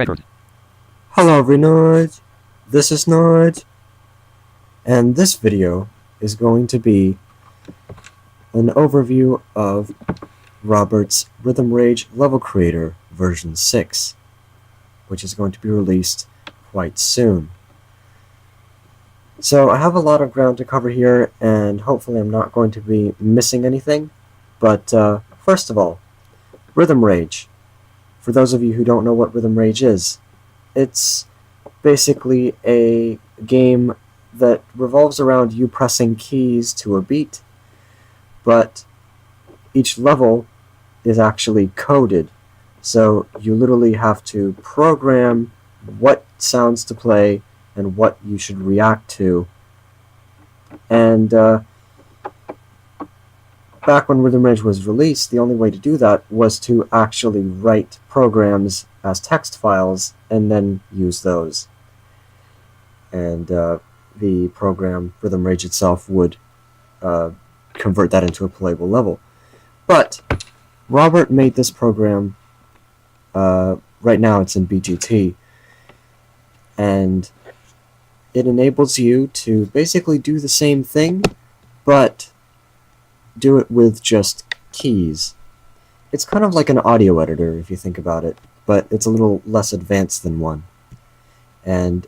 Record. Hello everyone, this is Nod, and this video is going to be an overview of Robert's Rhythm Rage Level Creator version 6, which is going to be released quite soon. So I have a lot of ground to cover here, and hopefully I'm not going to be missing anything, but first of all, Rhythm Rage. For those of you who don't know what Rhythm Rage is, it's basically a game that revolves around you pressing keys to a beat, but each level is actually coded, so you literally have to program what sounds to play and what you should react to. And back when Rhythm Rage was released, the only way to do that was to actually write programs as text files and then use those. And the program, Rhythm Rage itself, would convert that into a playable level. But Robert made this program, right now it's in BGT, and it enables you to basically do the same thing, but do it with just keys. It's kind of like an audio editor if you think about it, but it's a little less advanced than one. And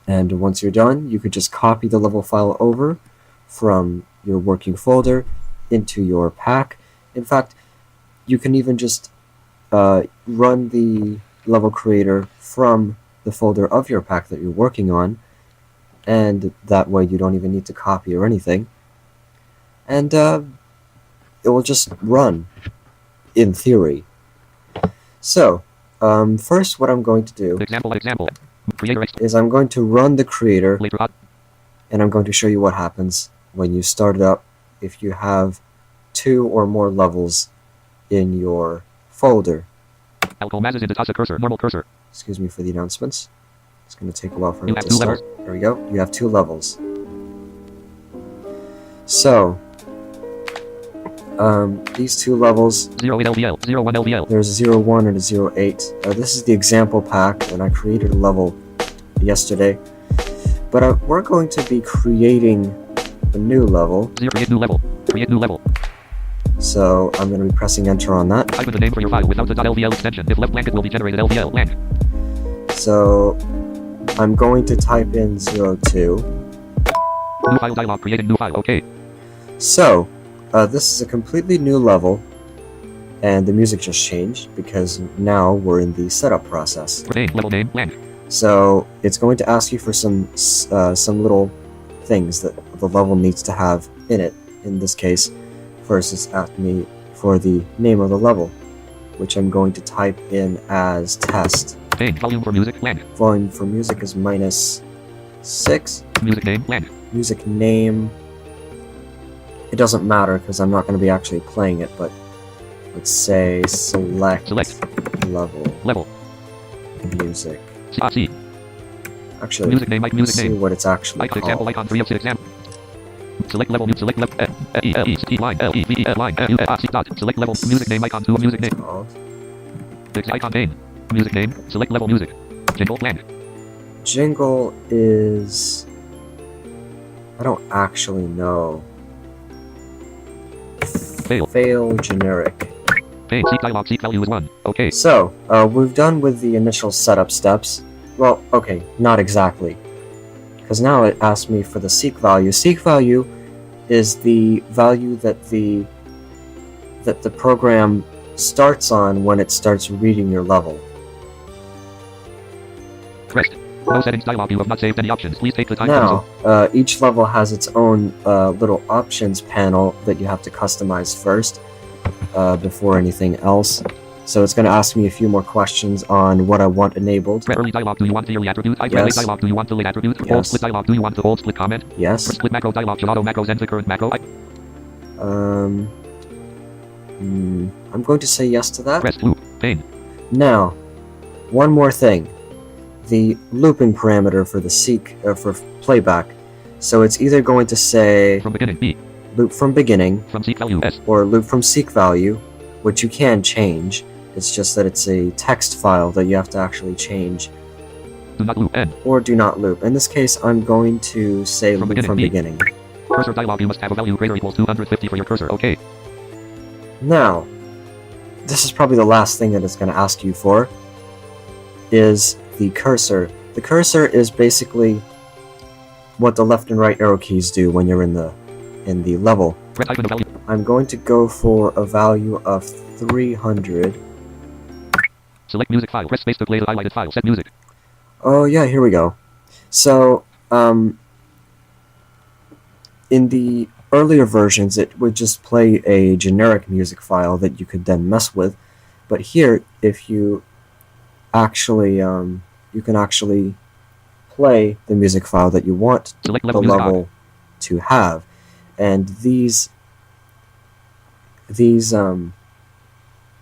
once you're done, you could just copy the level file over from your working folder into your pack. In fact, you can even just run the level creator from the folder of your pack that you're working on, and that way you don't even need to copy or anything. And it will just run, in theory. So, first what I'm going to do is I'm going to run the creator, and I'm going to show you what happens when you start it up if you have 2 or more levels in your folder. Excuse me for the announcements. It's going to take a while for it to start. There we go. You have 2 levels. So, these 2 levels, 08 LVL, 01 LVL. There's a 01 and a 08. This is the example pack, and I created a level yesterday. But we're going to be creating a new level. Create new level. Create new level. So I'm going to be pressing enter on that. Type in the name for your file without the .lvl extension. If left blank, it will be generated LVL blank. So I'm going to type in 02. New file dialog. Creating new file. Okay. So this is a completely new level, and the music just changed because now we're in the setup process. Name, level name, blank. So it's going to ask you for some little things that the level needs to have in it. In this case, first it's asked me for the name of the level, which I'm going to type in as test. Name, volume for music, blank. Volume for music is -6. Music name, blank. Music name, it doesn't matter because I'm not going to be actually playing it, but let's say select. level music. C. Actually, music name, music see name. What it's actually icon, called. example, icon 3 of 6 example. Select level, select level, E line, LEVE line, C dot, select level, music name, icon 2 of music name. Icon name, music name, select level music. Jingle, blank. Jingle is, I don't actually know. Fail generic. Seek dialog, seek value is 1. Okay. So, we've done with the initial setup steps. Well, okay, not exactly. Because now it asks me for the seek value. Seek value is the value that the program starts on when it starts reading your level. Rest. No settings dialog. You have not saved any options. Please take the time. Now, each level has its own little options panel that you have to customize first before anything else. So it's going to ask me a few more questions on what I want enabled. Early dialog. Do you want yearly attribute? Yes. Dialog. Do you want delayed attribute? Yes. Hold split dialog. Do you want the hold split comment? Yes. Split macro dialog. Gelato macros enter current macro. I'm going to say yes to that. Rest loop. Pane. Now, one more thing. The looping parameter for the seek for playback. So it's either going to say from beginning B. Loop from beginning. From seek value S. Or loop from seek value, which you can change. It's just that it's a text file that you have to actually change. Do not loop. End. Or do not loop. In this case, I'm going to say loop from beginning. Cursor dialog. You must have a value greater or equals 250 for your cursor. Okay. Now, this is probably the last thing that it's going to ask you for, is the cursor. The cursor is basically what the left and right arrow keys do when you're in the level. I'm going to go for a value of 300. Select music file. Press space to play the highlighted file. Set music. Oh yeah, here we go. So, in the earlier versions, it would just play a generic music file that you could then mess with. But here, if you actually, you can actually play the music file that you want the level to have. And these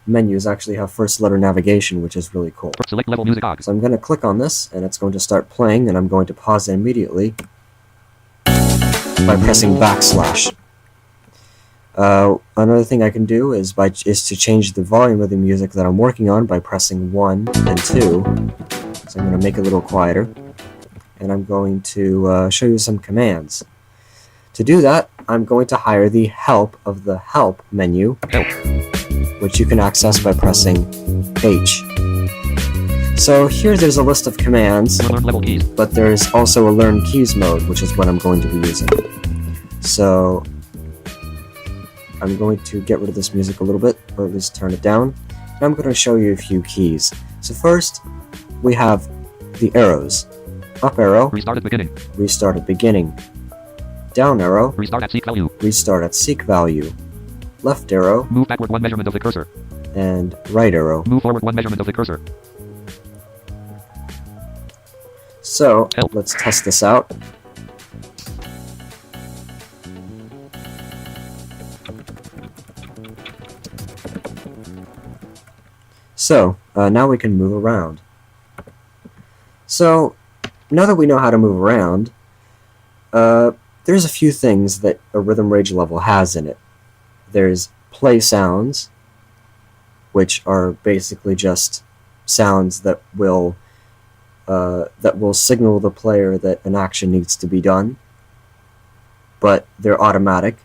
menus actually have first letter navigation, which is really cool. Select level music. So I'm going to click on this, and it's going to start playing, and I'm going to pause it immediately by pressing backslash. Another thing I can do is to change the volume of the music that I'm working on by pressing 1 and 2. So I'm going to make it a little quieter, and I'm going to show you some commands. To do that, I'm going to hire the help of the help menu, which you can access by pressing H. So here there's a list of commands, but there's also a learn keys mode, which is what I'm going to be using. So I'm going to get rid of this music a little bit, or at least turn it down, and I'm going to show you a few keys. So first, we have the arrows. Up arrow, restart at beginning. Restart at beginning. Down arrow, restart at seek value. Restart at seek value. Left arrow, move backward 1 measurement of the cursor. And right arrow, move forward 1 measurement of the cursor. So, let's test this out. So, now we can move around. So, now that we know how to move around, there's a few things that a Rhythm Rage level has in it. There's play sounds, which are basically just sounds that will signal the player that an action needs to be done, but they're automatic.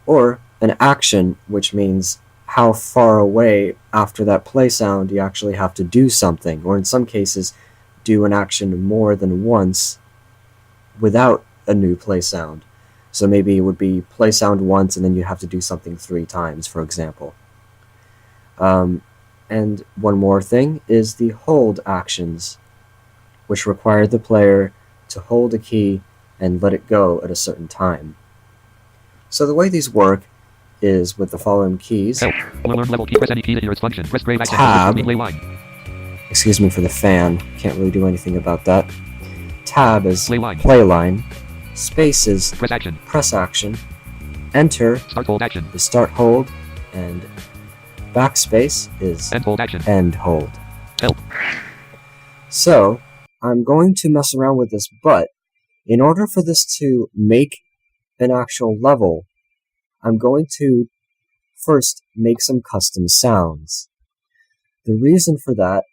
Or an action, which means how far away after that play sound you actually have to do something, or in some cases, do an action more than once without a new play sound. So maybe it would be play sound once and then you have to do something 3 times, for example. And one more thing is the hold actions, which require the player to hold a key and let it go at a certain time. So the way these work is with the following keys. Level key, press any key to hear its function. Press grave accent. Tab. Excuse me for the fan. Can't really do anything about that. Tab is play line. Space is press action. Enter start hold action. is start hold. And backspace is end hold action. End hold. Help. So, I'm going to mess around with this, but in order for this to make an actual level, I'm going to first make some custom sounds. The reason for that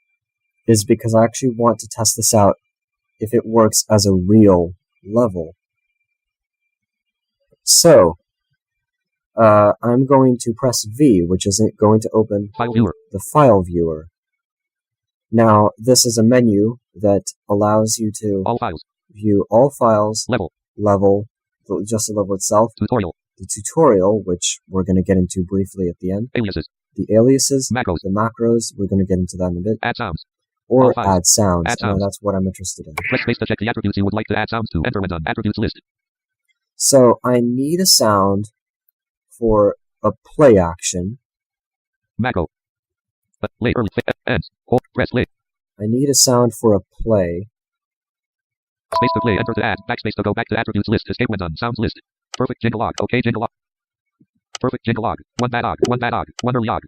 is because I actually want to test this out if it works as a real level. So, I'm going to press V, which is going to open the file viewer. Now, this is a menu that allows you to view all files, level, just the level itself, the tutorial, which we're going to get into briefly at the end, the aliases, the macros, we're going to get into that in a bit, add sounds, or add sounds. That's what I'm interested in. Press space to check the attributes you would like to add sounds to. Enter when done. Attributes list. So I need a sound for a play action. Macro. Play early. Ends. Hold. Press play. I need a sound for a play. Space to play. Enter to add. Backspace to go back to attributes list. Escape when done. Sounds list. Perfect jingle log. Okay jingle log. Perfect jingle log. One bad og. One bad og. One early og.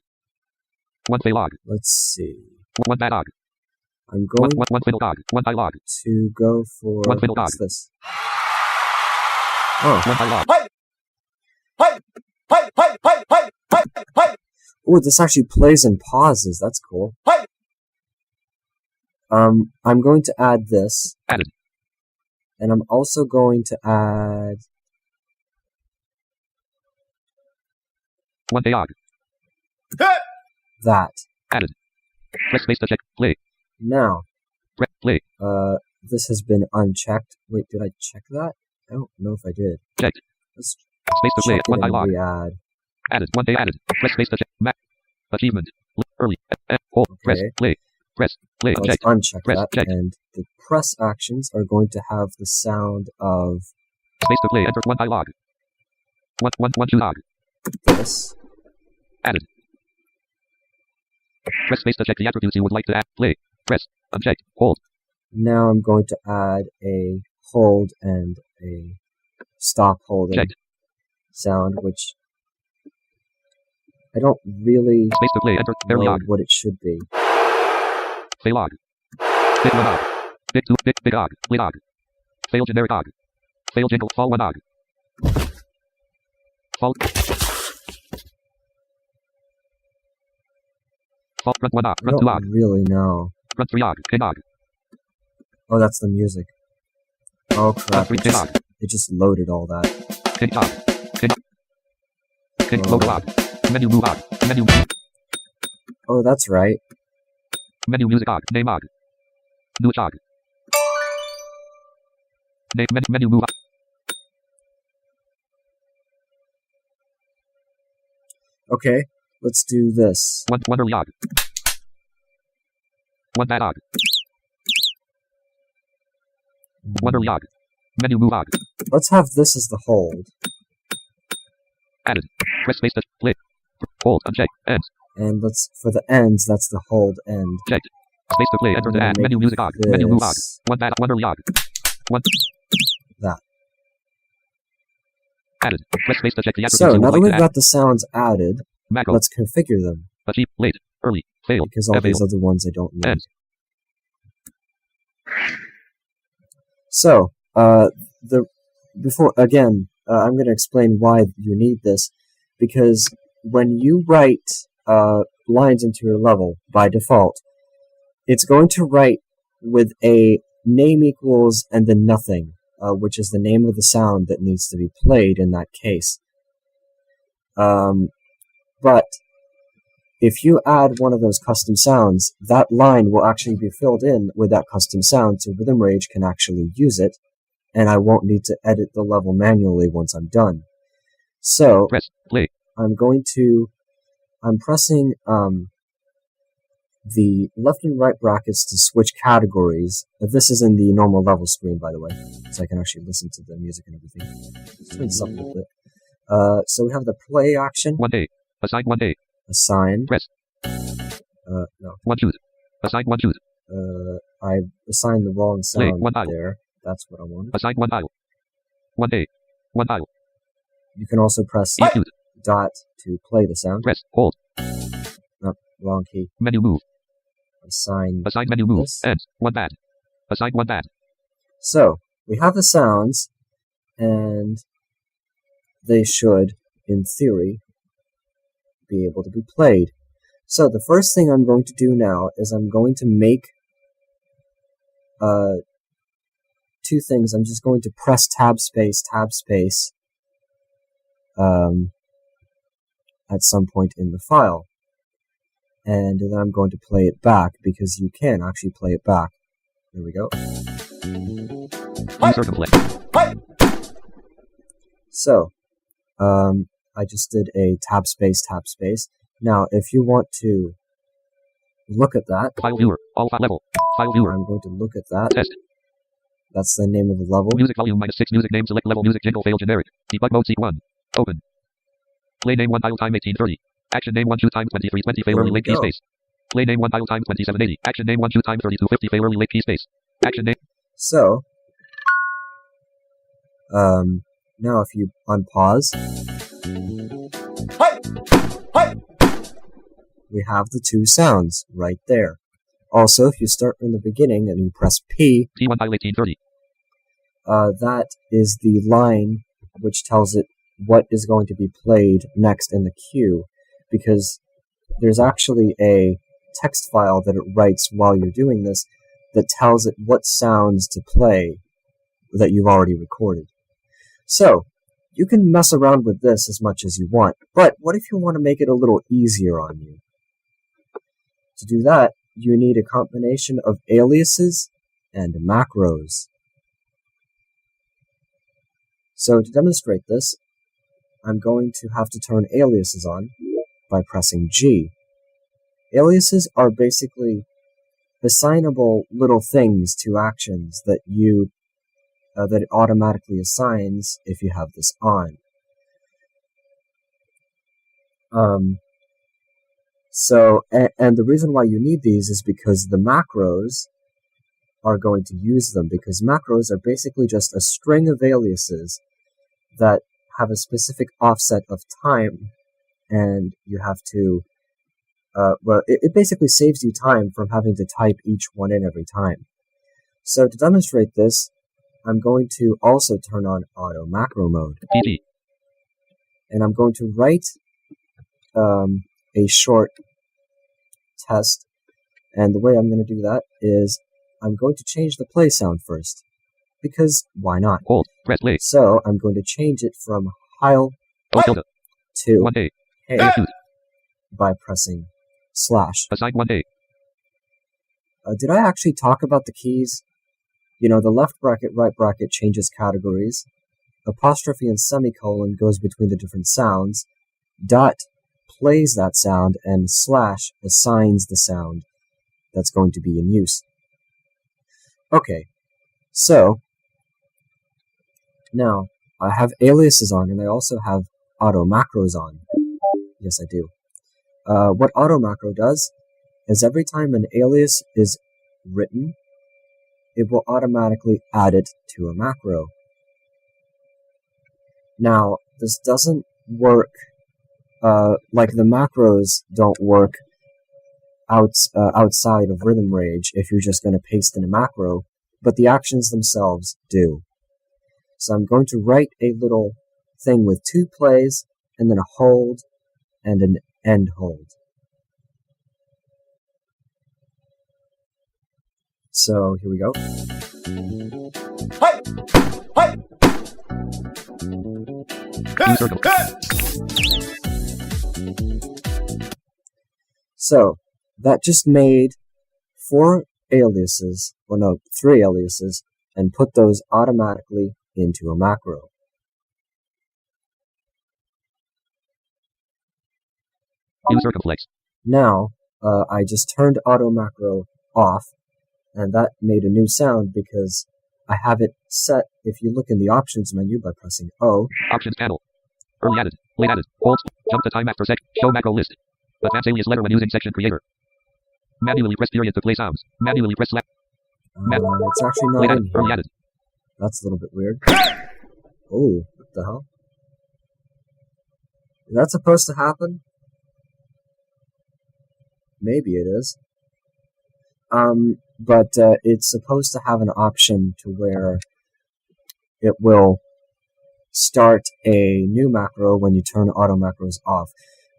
One fail log. Let's see. One bad og. I'm going one fiddle dog. One high log. To go for one fiddle dog. What's this? Oh. One high log. Oh, this actually plays and pauses. That's cool. I'm going to add this. Added. And I'm also going to add... One day og. that. Added. Press space to check. Play. Now, Press play. this has been unchecked. Wait, did I check that? I don't know if I did. Checked. Let's Space to play. check One it day and log. re-add. Added. One day added. Press space to check. Map. Achievement. Early. Hold. Press. Okay. Play. Press. Play. Let's Unchecked. uncheck Press. that. Checked. And the press actions are going to have the sound of Space to play. Enter one day log. One two log. this. Added. Press space to check the attributes you would like to add. Play. Press. Unchecked. Hold. Now I'm going to add a hold and a stop holding Checked. sound, which I don't really Space to play. Enter. Barely know og. what it should be. Fail og. Bit one og. Bit two. Bit og. Play og. Fail generic og. Fail jingle. Fall one og. Fall. Fall front one og. I Front two og. don't really know. Front three og. King og. Oh, that's the music. Oh crap, Front three king og. it just loaded all that. King og. King. King Oh. logo og. Menu move og. Menu. Oh, that's right. Menu music og. Name og. New og. Name menu move og. Okay, let's do this. One early og. One bad og. One early og. Menu move og. Let's have this as the hold. Added. Press space to play. Hold. Uncheck. End. And let's, for the ends, that's the hold end. Checked. Space to play. Enter to I'm gonna add. make Menu music og. Menu move og. this One bad. One early og. One. that. Added. Press space to check the attributes So, you now would that like we've to add. got the sounds added, Macro. let's configure them, Achieve. Late. Early. Fail. because all these Fail. other ones I don't need. End. So, I'm going to explain why you need this, because when you write lines into your level by default, it's going to write with a name equals and then nothing, which is the name of the sound that needs to be played in that case. But if you add one of those custom sounds, that line will actually be filled in with that custom sound, so Rhythm Rage can actually use it, and I won't need to edit the level manually once I'm done. So, Press. Play. I'm pressing the left and right brackets to switch categories. This is in the normal level screen, by the way, so I can actually listen to the music and everything. Turn this up a little bit. So we have the play action, One day. Assign one day. assign. Press. No. One choose. Assign one choose. I assigned the wrong sound one tile. there. That's what I want. Assign one tile. One day. One tile. You can also press E choose. dot to play the sound. Press. Hold. No, wrong key. Menu move. Assign. Assign menu move. This. End. One bad. Assign one bad. So, we have the sounds, and they should, in theory, be able to be played. So, the first thing I'm going to do now is I'm going to make two things. I'm just going to press tab space, at some point in the file. And then I'm going to play it back, because you can actually play it back. Here we go. User complete. So, I just did a tab space. Now, if you want to look at that, File viewer. All file level. File viewer. I'm going to look at that. Test. That's the name of the level. Music volume -6. Music name. Select level. Music jingle. Fail generic. Debug mode C1. Open. Play name 1 tile time 1830. Action name 1 2 time 2320. Fail There early we late key go. space. Play name 1 tile time 2780. Action name 1 2 time 3250. Fail early late key space. Action name. So, now if you unpause, we have the two sounds right there. Also, if you start from the beginning and you press P, T1 tile 1830. that is the line which tells it what is going to be played next in the queue, because there's actually a text file that it writes while you're doing this that tells it what sounds to play that you've already recorded. So, you can mess around with this as much as you want, but what if you want to make it a little easier on you? To do that, you need a combination of aliases and macros. So to demonstrate this, I'm going to have to turn aliases on by pressing G. Aliases are basically assignable little things to actions that that it automatically assigns if you have this on. And the reason why you need these is because the macros are going to use them, because macros are basically just a string of aliases that have a specific offset of time, and you have to it basically saves you time from having to type each one in every time. So to demonstrate this, I'm going to also turn on auto macro mode. PG. And I'm going to write a short test, and the way I'm going to do that is I'm going to change the play sound first, because why not? Hold. Press play. So I'm going to change it from Heil O to 1A. Hey Execute. by pressing slash. Assign 1A. Did I actually talk about the keys? You know, the left bracket, right bracket changes categories. Apostrophe and semicolon goes between the different sounds. Dot plays that sound, and slash assigns the sound that's going to be in use. Okay, so now I have aliases on, and I also have auto macros on. Yes, I do. What auto macro does is every time an alias is written, it will automatically add it to a macro. Now, this doesn't work like the macros don't work outside of Rhythm Rage if you're just going to paste in a macro, but the actions themselves do. So I'm going to write a little thing with 2 plays, and then a hold, and an end hold. So here we go. Hi! Hi! Use circle. So that just made 4 aliases, well no, 3 aliases, and put those automatically into a macro. Use circumflex. Now, I just turned auto macro off, and that made a new sound because I have it set, if you look in the options menu by pressing O. Options panel. Early added. Late added. Hold. Jump to time after sec. Show macro list. Advance alias letter when using section creator. Manually press period to play sounds. Manually press select. It's actually not Late in added. here. Early added. That's a little bit weird. Oh, what the hell? Is that supposed to happen? Maybe it is. But it's supposed to have an option to where it will start a new macro when you turn auto macros off.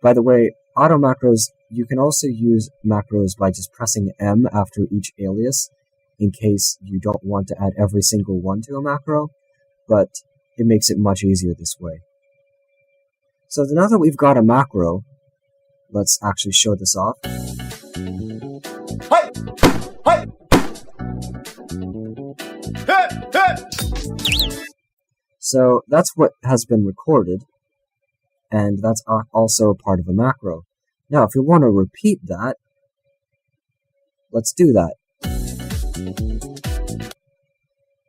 By the way, auto macros, you can also use macros by just pressing M after each alias in case you don't want to add every single one to a macro, but it makes it much easier this way. So now that we've got a macro, let's actually show this off. Hi! Hi! Hit! Hit! So that's what has been recorded, and that's also part of a macro. Now, if you want to repeat that, let's do that.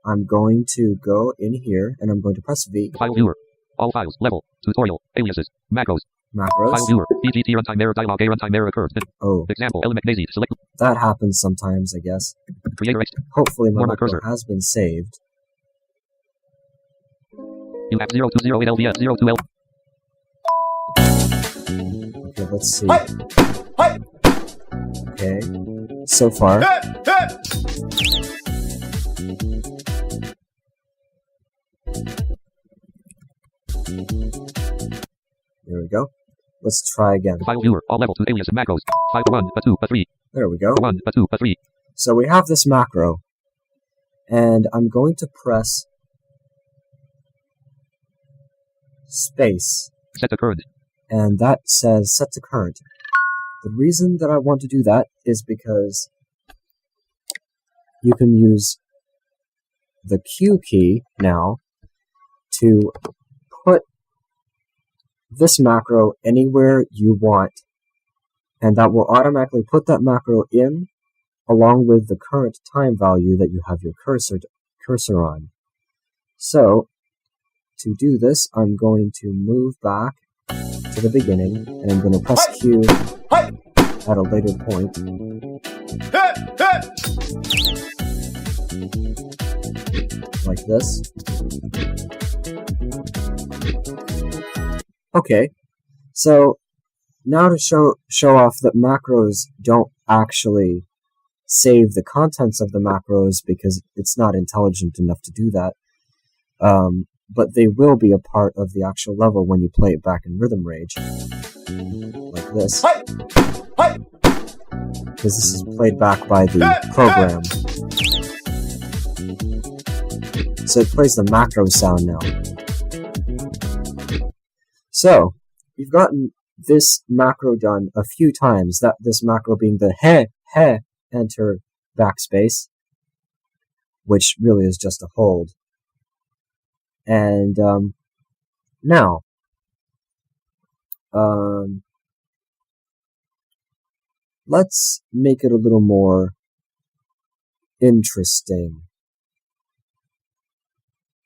I'm going to go in here, and I'm going to press V. File viewer. All files. Level. Tutorial. Aliases. Macros. Macros. File viewer. EGT runtime error dialog. A runtime error occurs. Oh, Example. Element daisy. Select. that happens sometimes, I guess. Creator X. Hopefully my Normal macro cursor. has been saved. You have 0208 LVS 02L. Okay, let's see. Hi! Hi! Okay, so far. Hit! Hit! There we go. Let's try again. File viewer. All levels with alias and macros. File 1, a 2, a 3. There we go. 1, a 2, a 3. So we have this macro, and I'm going to press space, Set to current. and that says set to current. The reason that I want to do that is because you can use the Q key now to put this macro anywhere you want, and that will automatically put that macro in along with the current time value that you have your cursor on. So, to do this, I'm going to move back to the beginning, and I'm going to press Q at a later point. Like this. Okay, so now to show off that macros don't actually save the contents of the macros because it's not intelligent enough to do that, but they will be a part of the actual level when you play it back in Rhythm Rage, like this, because this is played back by the program. So it plays the macro sound now. So, we've gotten this macro done a few times, this macro being the he, enter, backspace, which really is just a hold. And, now, let's make it a little more interesting.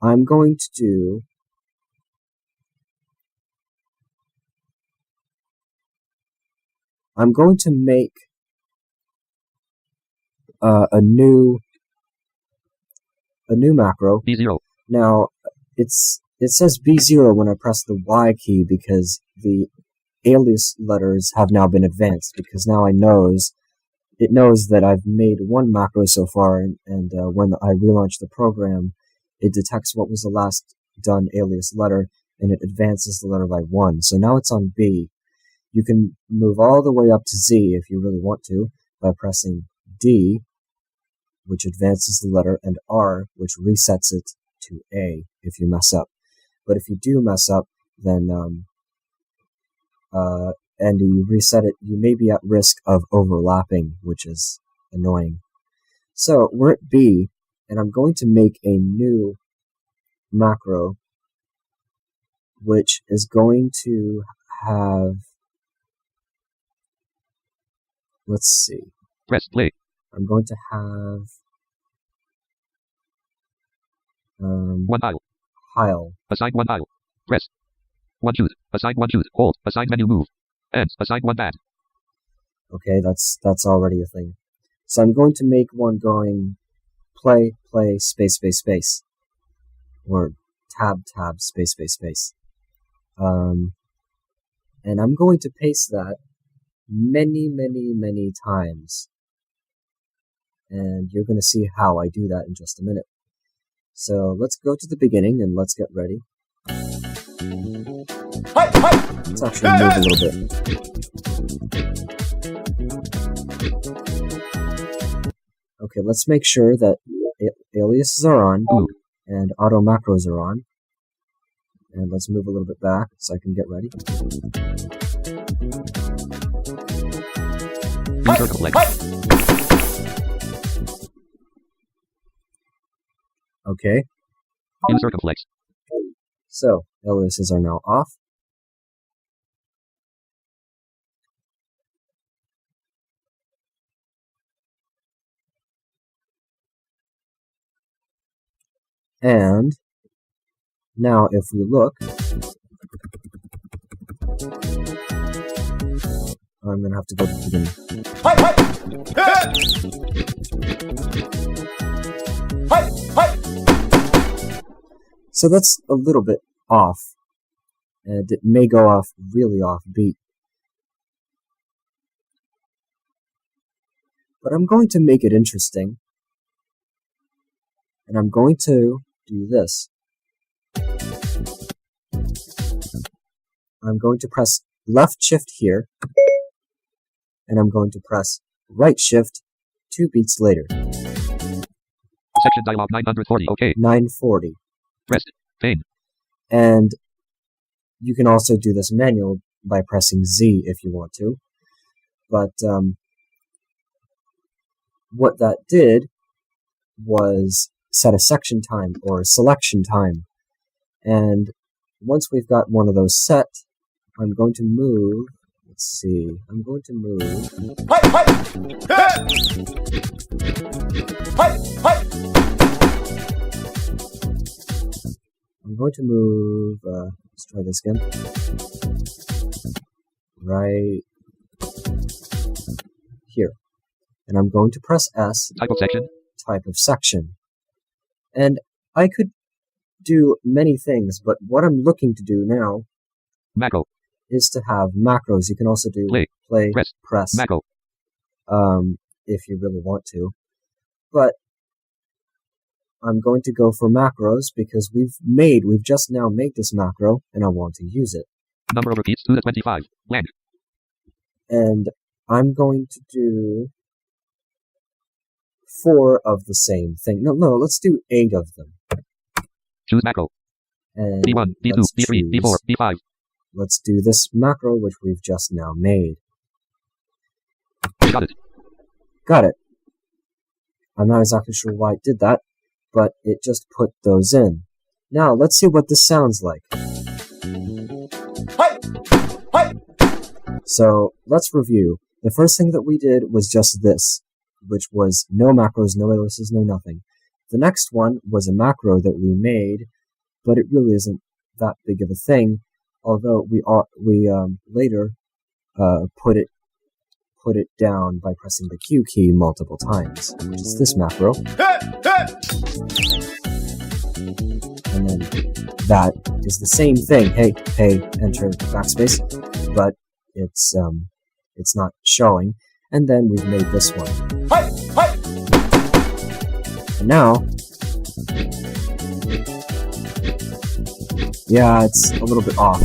I'm going to make a new macro. B0. Now it says B0 when I press the Y key because the alias letters have now been advanced, because now it knows that I've made one macro so far, and when I relaunch the program, it detects what was the last done alias letter, and it advances the letter by 1. So now it's on B. You can move all the way up to Z if you really want to by pressing D, which advances the letter, and R, which resets it to A if you mess up. But if you do mess up, then and you reset it, you may be at risk of overlapping, which is annoying. So we're at B, and I'm going to make a new macro, which is going to have, let's see. Press play. I'm going to have 1 tile. Heil. Assign 1 tile. Press. 1 choose. Assign 1 choose. Hold. Assign menu move. Ends. Assign 1 band. Okay, that's already a thing. So I'm going to make one going play, space, space, space. Or tab, space, space, space. And I'm going to paste that many, many, many times. And you're going to see how I do that in just a minute. So let's go to the beginning and let's get ready. Let's actually move a little bit. Okay, let's make sure that aliases are on and auto macros are on. And let's move a little bit back so I can get ready. Okay. Uncircumflex. So, aliases are now off. And now if we look, I'm going to have to go to the beginning. So that's a little bit off, and it may go off really off beat. But I'm going to make it interesting, and I'm going to do this. I'm going to press left shift here, and I'm going to press right shift 2 beats later. Section dialog 940. OK. 940. Rest. Pane. And you can also do this manual by pressing Z if you want to. But what that did was set a section time or a selection time. And once we've got one of those set, I'm going to move. Let's see. I'm going to move. Hi, hi. Hi, hi. I'm going to move. Let's try this again. Right here. And I'm going to press S. Type of section. Type of section. And I could do many things, but what I'm looking to do now Macro. is to have macros. You can also do play, press, macro. if you really want to. But I'm going to go for macros because we've just now made this macro and I want to use it. Number of repeats 2 to 25. Blank. And I'm going to do 4 of the same thing. No, let's do 8 of them. Choose macro. And B1, B2, B3, B4, B5. Let's do this macro, which we've just now made. Got it. Got it. I'm not exactly sure why it did that, but it just put those in. Now, let's see what this sounds like. Hi, hi. So, let's review. The first thing that we did was just this, which was no macros, no aliases, no nothing. The next one was a macro that we made, but it really isn't that big of a thing, although we later put it down by pressing the Q key multiple times, which is this macro. And then that is the same thing. Hey, enter backspace, but it's not showing. And then we've made this one. Hi, hi. And now, yeah, it's a little bit off,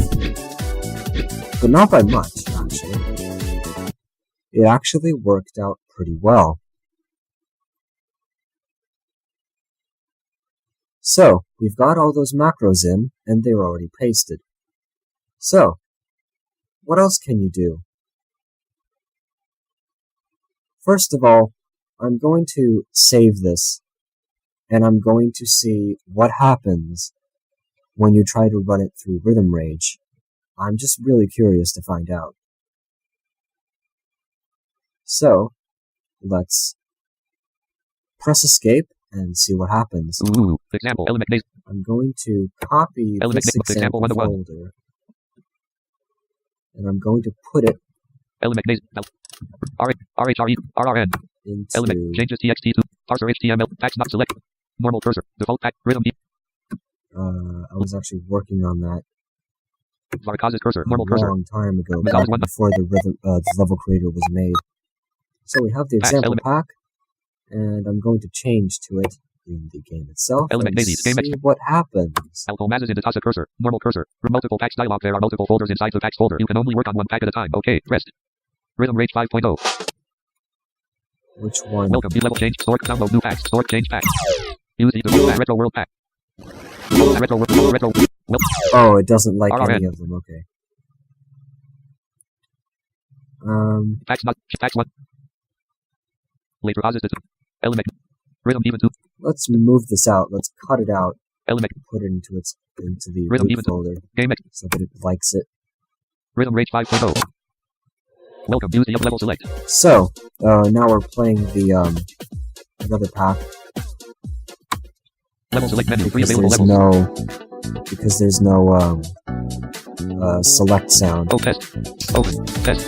but not by much, actually. It actually worked out pretty well. So, we've got all those macros in, and they're already pasted. So, what else can you do? First of all, I'm going to save this, and I'm going to see what happens when you try to run it through Rhythm Rage. I'm just really curious to find out. So, let's press escape and see what happens. Ooh, example, element base. I'm going to copy Element this base, example 1-1. folder, and I'm going to put it Element base. RHRE, RRN. into Element changes TXT to parser HTML. Text not select. Normal cursor. Default pack. Rhythm D. I was actually working on that Zarvox's cursor. a Normal cursor. long time ago, Without back one. before the level creator was made. So we have the Pack, example element. pack, and I'm going to change to it in the game itself Element and daisies, game see what happens. Alcomaz is in the Tasa cursor. Normal cursor. Multiple packs dialog. There are multiple folders inside the packs folder. You can only work on one pack at a time. OK. Rest. Rhythm Rage 5.0. Which one? Welcome. Level change. Sort. Download new packs. Sort. Change pack. Use the retro world pack. Retro world. Retro. Well. Oh, it doesn't like RRN. any of them. Okay. Packs not. Packs 1. Later causes the element. Rhythm even 2. Let's move this out. Let's cut it out. Element. Put it into the Rhythm root even 2. folder Game X. so that it likes it. Rhythm Rage 5.0. Welcome. Use the up level select. So now we're playing the another pack Level select menu. 3 because available there's levels. no select sound. Oh, test. Open. Test.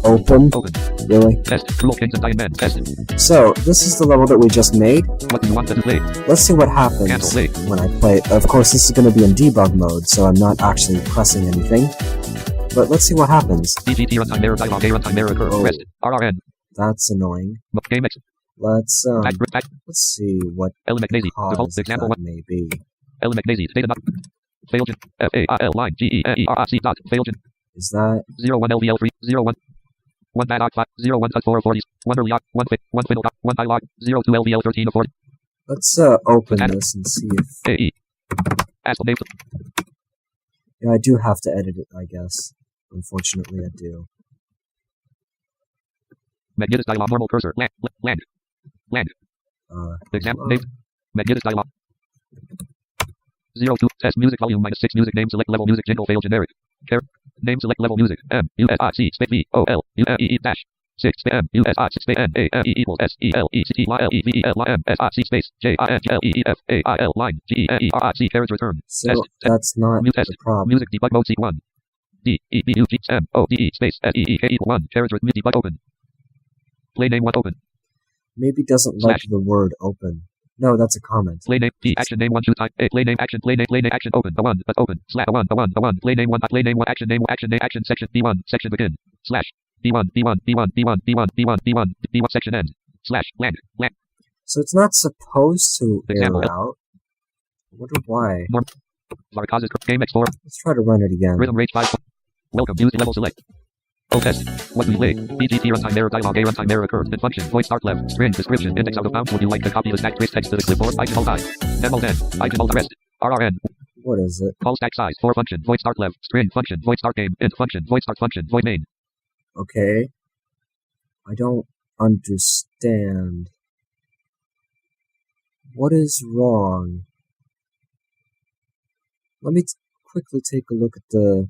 Open. Open. Really? Test. Cruel Kings and Dying Men. Test. So this is the level that we just made. What do you want to play? Let's see what happens Cancel, play. when I play. Of course, this is going to be in debug mode, so I'm not actually pressing anything. But let's see what happens. DGT runtime error dialog. A runtime error occur. Oh. Rest. RRN. That's annoying. Game X. Let's Pack. let's see what Element daisy. Default cause example that 1. may be. Element daisy. Data not. Failgen. FAIL line. GENERIC dot. Failgen. Is that 01 LVL3, 01, 1 Baddock 5, 01 Tut 440, 1 Early 1 Fit, 1 Fiddle, 1 Dialog, 02 LVL 13 to 40, let's open this and see if AE. Ask the name. yeah, I do have to edit it, I guess. Unfortunately I do. Magnetic dialog, normal cursor, land. Example, name, magnetic dialog. 02, test music volume -6 music name select level music jingle fail generic. Name select level music, M-U-S-I-C space V-O-L-U-M-E-E dash 6 M-U-S-I-C space N-A-M-E equals S-E-L-E-C-T-Y-L-E-V-E-L-I-M-S-I-C space J-I-N-G-L-E-E-F-A-I-L line G-E-N-E-R-I-C carriage return. So that's not Test the problem. music debug mode C1. D-E-B-U-G-M-O-D-E space S-E-E-K equal 1 carriage with debug open. Play name 1 open. Maybe doesn't like the word open. No, that's a comment. Play name P action name 1 choose type A play name action open the 1 but open slash the 1 play name 1 action name action section B1 section begin slash B1 section end slash land. So it's not supposed to Example. error out. I wonder why. Zarvox game Explorer Let's try to run it again. rhythm rage 5 welcome music level select. O test. What we play? BGT runtime error dialog A runtime error occurs. Then function. Voice start left. String description. Index out of bounds. Would you like to copy the stack trace text to the clipboard? I can hold I. MLN. I can hold rest. RRN. What is it? Call stack size. For function. Voice start left. String function. Voice start game. Int function. Voice start function. Void main. Okay. I don't understand. What is wrong? Let me quickly take a look at the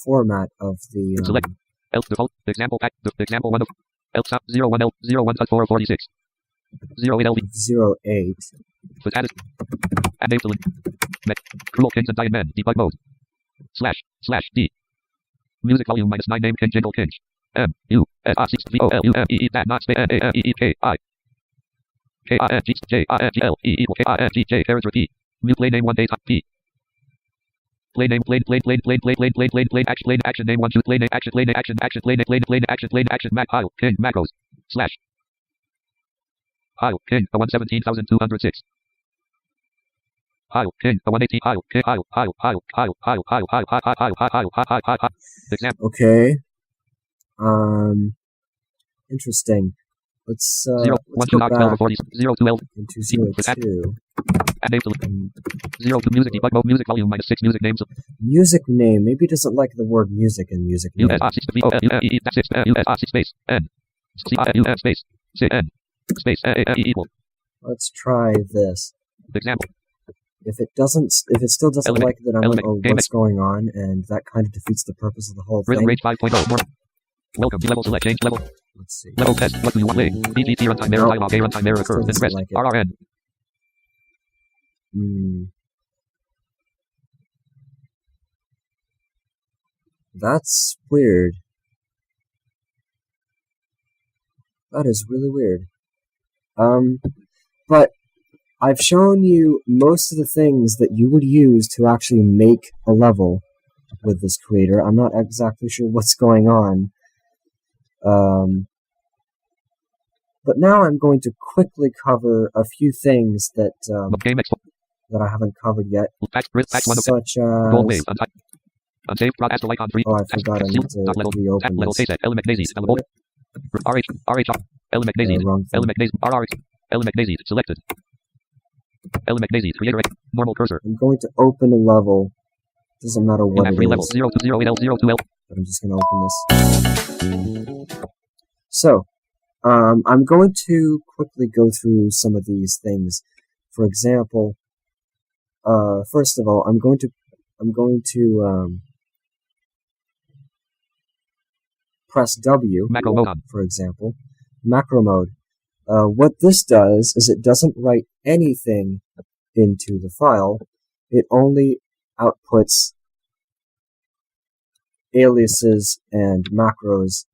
format of the select else default example pack example 1 of else 01 L 01 touch 446 08 LV 08 status and name select cruel kings and dying men debug mode /D music volume -9 name king jingle king M-U-S-I-C-V-O-L-U-M-E-E that not space N-A-M-E-E-K-I K-I-N-G-J-I-N-G-L-E equal K-I-N-G-J carriage repeat mute play name 1 day type P play name action name 1 choose play name action mac pile king macros slash pile king the 117,206 pile king the 180 pile example. Okay. Interesting. Let's go back 0 2 L into 02. and name select 02 music debug mode music volume -6 music names Music name. Maybe it doesn't like the word music in music name. U-S-I-C-V-O-L-U-M-E U-S-I-C space N C-I-N-U-M space C-N space A-A-E equal. Let's try this. Example. If it still doesn't like that, I'm like, oh, what's going on? And that kind of defeats the purpose of the whole Rhythm thing. range 5.0 more. Welcome to level select change level. Let's see. Level test. What do you want? Play. BGT runtime error dialog A runtime error occurs. Then rest. Like it. RRN. That's weird. That is really weird. But I've shown you most of the things that you would use to actually make a level with this creator. I'm not exactly sure what's going on. But now I'm going to quickly cover a few things that that I haven't covered yet, such as... Unsaved broadcast icon 3. Oh, I forgot I need to reopen level this. L McNazy. L McNazy. L McNazy. RRH. L McNazy. Selected. L McNazy. Creator. Normal cursor. I'm going to open a level. Doesn't matter what it is. Level 0 to 08 L 0 to L. But I'm just going to open this. So, I'm going to quickly go through some of these things. For example, first of all, I'm going to press W, macro mode on. For example, macro mode. What this does is it doesn't write anything into the file. It only outputs aliases and macros.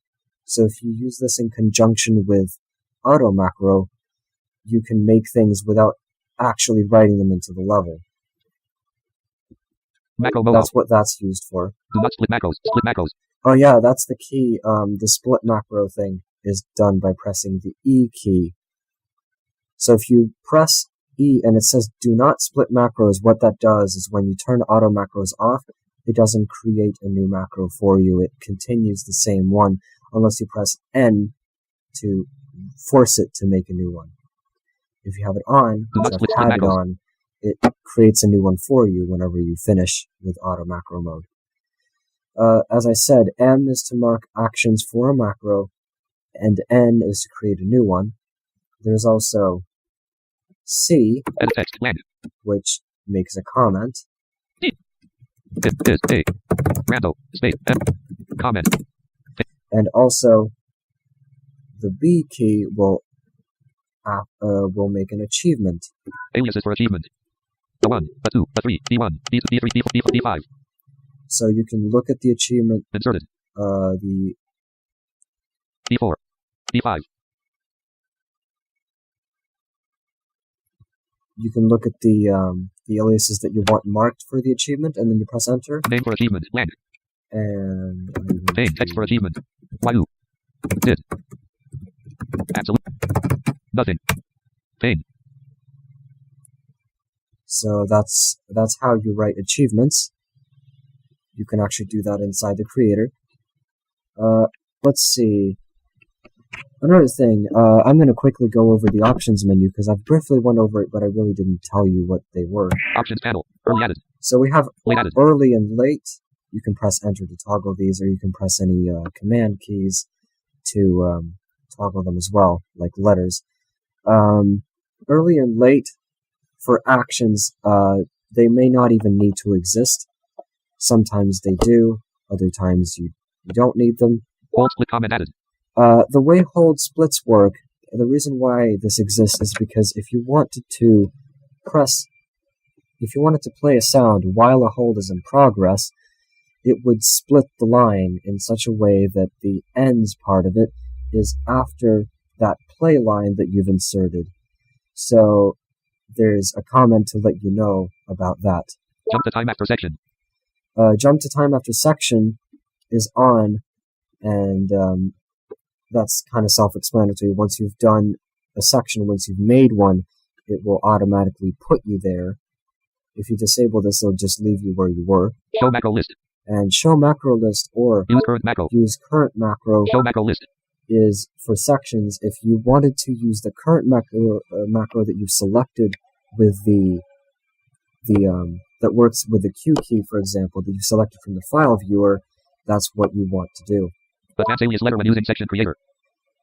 So if you use this in conjunction with auto macro, you can make things without actually writing them into the level. Macro mode. That's what that's used for. Do not split macros. Split macros. Oh yeah, that's the key. The split macro thing is done by pressing the E key. So if you press E and it says do not split macros, what that does is when you turn auto macros off, it doesn't create a new macro for you. It continues the same one unless you press N to force it to make a new one. If you have it on, Do not which split I've had it macros. on, it creates a new one for you whenever you finish with auto macro mode. As I said, M is to mark actions for a macro, and N is to create a new one. There's also C, Edit text. Blank. which makes a comment, It is A. Rando. Space. M. Comment. and also the B key will make an achievement. Aliases for achievement. A1, A2, A3, B1, B2, B3, B4, B5. So you can look at the achievement, Inserted. the B4. B5. you can look at the aliases that you want marked for the achievement, and then you press enter, Name for achievement. Blank. and Name. Text for achievement. YU. Did. Absolute. Nothing. Pain. so that's how you write achievements. You can actually do that inside the creator. Let's see. Another thing, I'm going to quickly go over the options menu because I've briefly went over it, but I really didn't tell you what they were. Options panel. Early added. So we have Late added. early and late. You can press enter to toggle these, or you can press any command keys to toggle them as well, like letters. Early and late for actions, they may not even need to exist. Sometimes they do, other times you don't need them. Hold split comment added. The way hold splits work, the reason why this exists is because if you wanted to play a sound while a hold is in progress, it would split the line in such a way that the ends part of it is after that play line that you've inserted. So there's a comment to let you know about that. Jump to time after section. Jump to time after section is on, and that's kind of self-explanatory. Once you've done a section, once you've made one, it will automatically put you there. If you disable this, it'll just leave you where you were. Show macro list. And show macro list or Use current macro. use current macro Show macro list. is for sections. If you wanted to use the current macro that you've selected with the that works with the Q key, for example, that you selected from the file viewer, that's what you want to do. Advance alias letter when using section creator.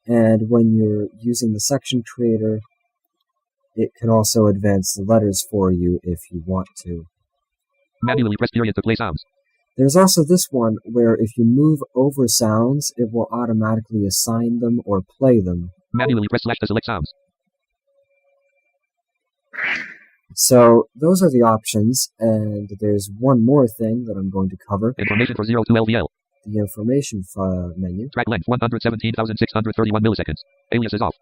And when you're using the section creator, it can also advance the letters for you if you want to. Manually press period to play sounds. There's also this one where if you move over sounds, it will automatically assign them or play them. Manually press slash to select sounds. So those are the options, and there's one more thing that I'm going to cover. Information for 02 LVL. The information menu. Track length 117,631 milliseconds. Alias is off.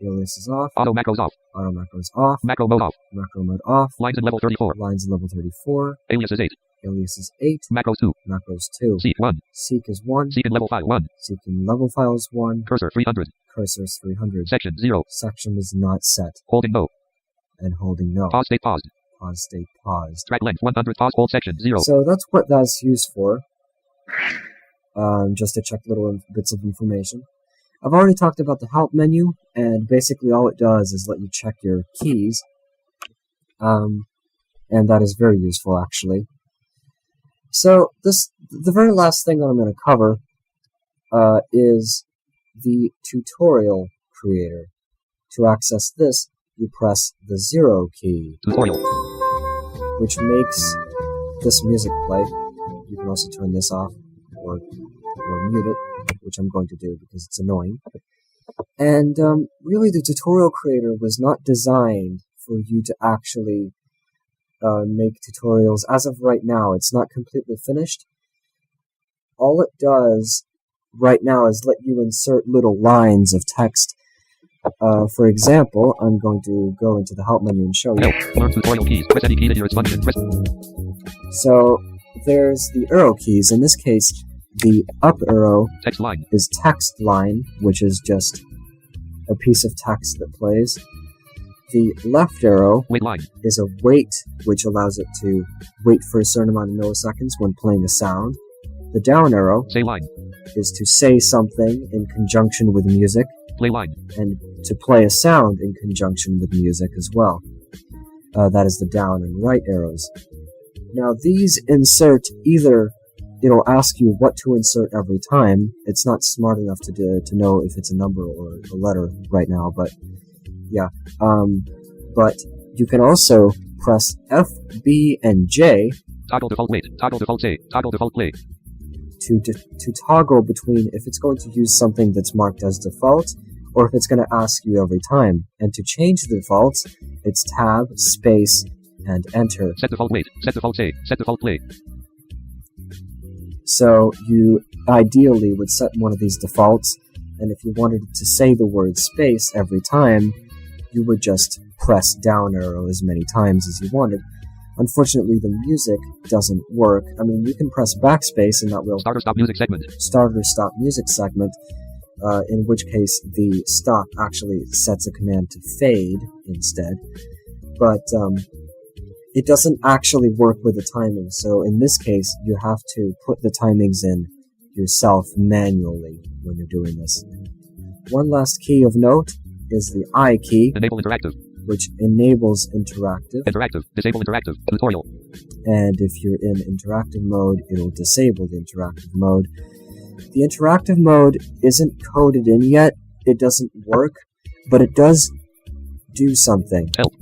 Alias is off. Auto macros off. Auto macro is off. Macro mode off. Macro mode off. Lines in level 34. Lines in level 34. Alias is 8. Alias is 8. Macros 2. Macros 2. Seek 1. Seek is 1. Seek in level 5 1. Seek in level file is 1. Cursor 300. Cursor is 300. Section 0. Section is not set. Holding no. And holding no. Pause state paused. Pause state paused. Track length 100. Pause hold section 0. So that's what that's used for. Just to check little bits of information. I've already talked about the help menu, and basically all it does is let you check your keys. And that is very useful, actually. So the very last thing that I'm going to cover is the tutorial creator. To access this, you press the 0 key, Tutorial. which makes this music play. You can also turn this off or mute it, which I'm going to do because it's annoying. And really, the tutorial creator was not designed for you to actually make tutorials. As of right now, it's not completely finished. All it does right now is let you insert little lines of text. For example, I'm going to go into the help menu and show you. Help. Learn tutorial keys. Press any key to hear its function. Press. So there's the arrow keys. In this case, the up arrow Text line. is text line, which is just a piece of text that plays. The left arrow Wait line. is a wait, which allows it to wait for a certain amount of milliseconds when playing a sound. The down arrow Say line. is to say something in conjunction with music, Play line. and to play a sound in conjunction with music as well. That is the down and right arrows. Now these insert either, it'll ask you what to insert every time. It's not smart enough to know if it's a number or a letter right now, but yeah. But you can also press F, B, and J Toggle default wait. Toggle default say. Toggle default play. to toggle between if it's going to use something that's marked as default or if it's going to ask you every time. And to change the defaults, it's tab, space, and enter. Set default wait. Set default say. Set default play. So you ideally would set one of these defaults, and if you wanted to say the word space every time, you would just press down arrow as many times as you wanted. Unfortunately, the music doesn't work. I mean, you can press backspace and that will Start or stop music segment. start or stop music segment, in which case the stop actually sets a command to fade instead. But it doesn't actually work with the timing, so in this case, you have to put the timings in yourself manually when you're doing this. One last key of note is the I key, Enable interactive. which enables interactive, Interactive. Disable interactive. Tutorial. and if you're in interactive mode, it'll disable the interactive mode. The interactive mode isn't coded in yet, it doesn't work, but it does do something. Help.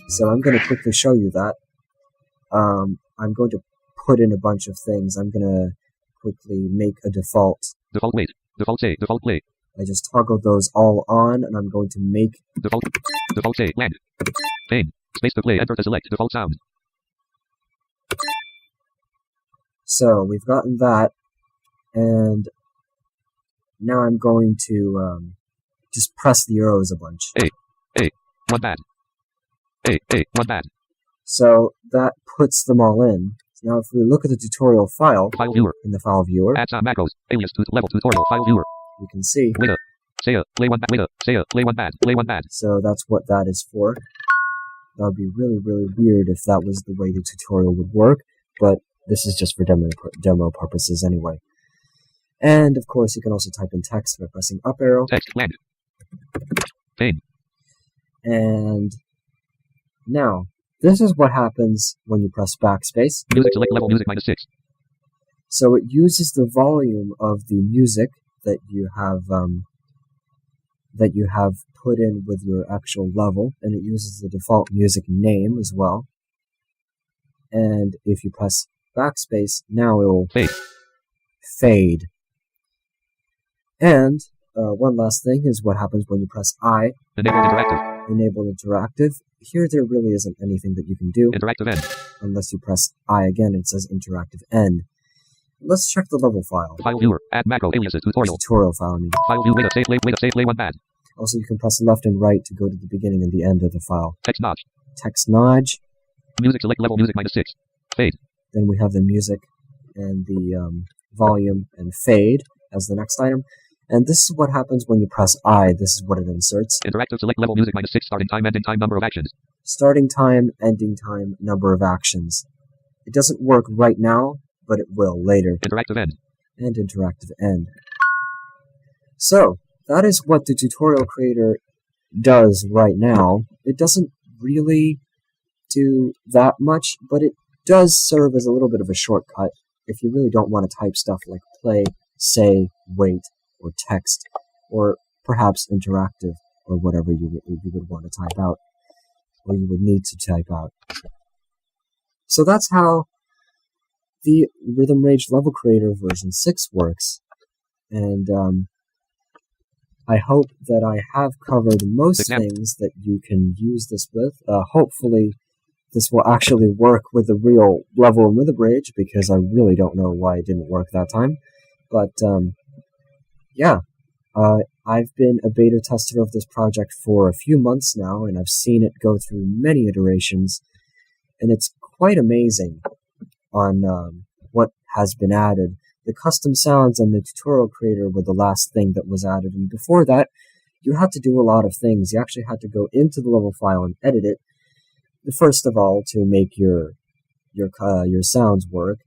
So I'm going to quickly show you that. I'm going to put in a bunch of things. I'm going to quickly make a default. Default wait. Default say. Default play. I just toggled those all on, and I'm going to make... Default. Default say. Land. Pane. Space to play. Enter to select. Default sound. So we've gotten that, and now I'm going to just press the arrows a bunch. One bad. One bad. So that puts them all in. Now if we look at the tutorial file File viewer. in the file viewer, Add sound macros. Alias to level tutorial. File viewer. you can see. Wait. Say play one bad. Wait. Say play one bad. Play one bad. So that's what that is for. That would be really, really weird if that was the way the tutorial would work, but this is just for demo purposes anyway. And of course, you can also type in text by pressing up arrow. Text. Land. Pane. And now, this is what happens when you press backspace. Music select level music -6. So it uses the volume of the music that you have put in with your actual level, and it uses the default music name as well. And if you press backspace, now it will fade. And one last thing is what happens when you press I, Enable interactive. enable interactive. Here there really isn't anything that you can do Interactive end. unless you press I again and it says interactive end. Let's check the level file. File viewer. Add macro aliases tutorial. Tutorial file, I mean. File view. Wait. Say play one bad. Also, you can press left and right to go to the beginning and the end of the file. Text notch. Text notch. Music select level music -6. Fade. Then we have the music and the volume and fade as the next item. And this is what happens when you press I. This is what it inserts. Interactive select level music -6. Starting time, ending time, number of actions. Starting time, ending time, number of actions. It doesn't work right now, but it will later. Interactive end. And interactive end. So, that is what the tutorial creator does right now. It doesn't really do that much, but it does serve as a little bit of a shortcut if you really don't want to type stuff like play, say, wait, or text, or perhaps interactive, or whatever you would want to type out, or you would need to type out. So that's how the Rhythm Rage Level Creator version 6 works, and I hope that I have covered most things that you can use this with. Hopefully this will actually work with the real level in Rhythm Rage, because I really don't know why it didn't work that time. But yeah, I've been a beta tester of this project for a few months now, and I've seen it go through many iterations, and it's quite amazing on what has been added. The custom sounds and the tutorial creator were the last thing that was added, and before that, you had to do a lot of things. You actually had to go into the level file and edit it, first of all, to make your sounds work,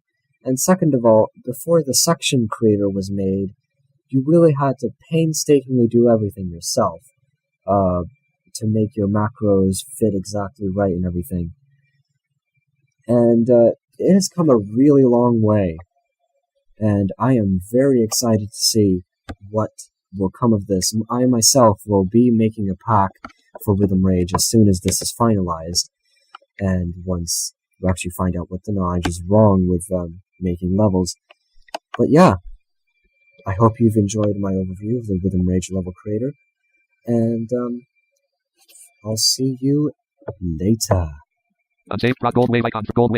and second of all, before the section creator was made, you really had to painstakingly do everything yourself to make your macros fit exactly right and everything. And it has come a really long way, and I am very excited to see what will come of this. I myself will be making a pack for Rhythm Rage as soon as this is finalized, and once we actually find out what the knowledge is wrong with making levels. But yeah, I hope you've enjoyed my overview of the Rhythm Rage level creator, and I'll see you later. Unsaved rock gold wave icon for gold wave.